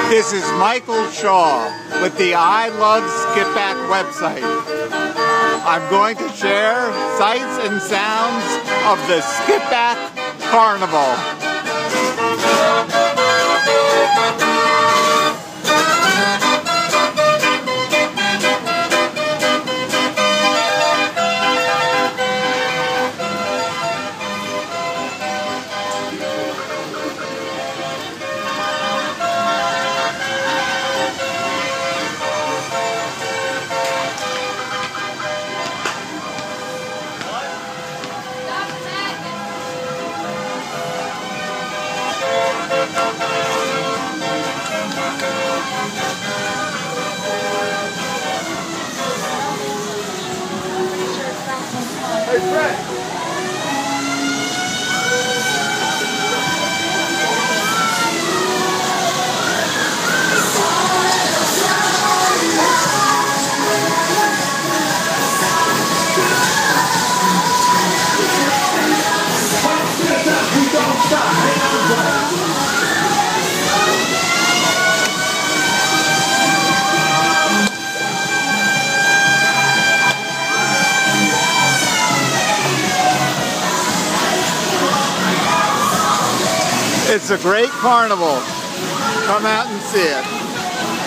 This is Michael Shaw with the I Love Skippack website. I'm going to share sights and sounds of the Skippack Carnival. Hey, Fred. It's a great carnival. Come out and see it.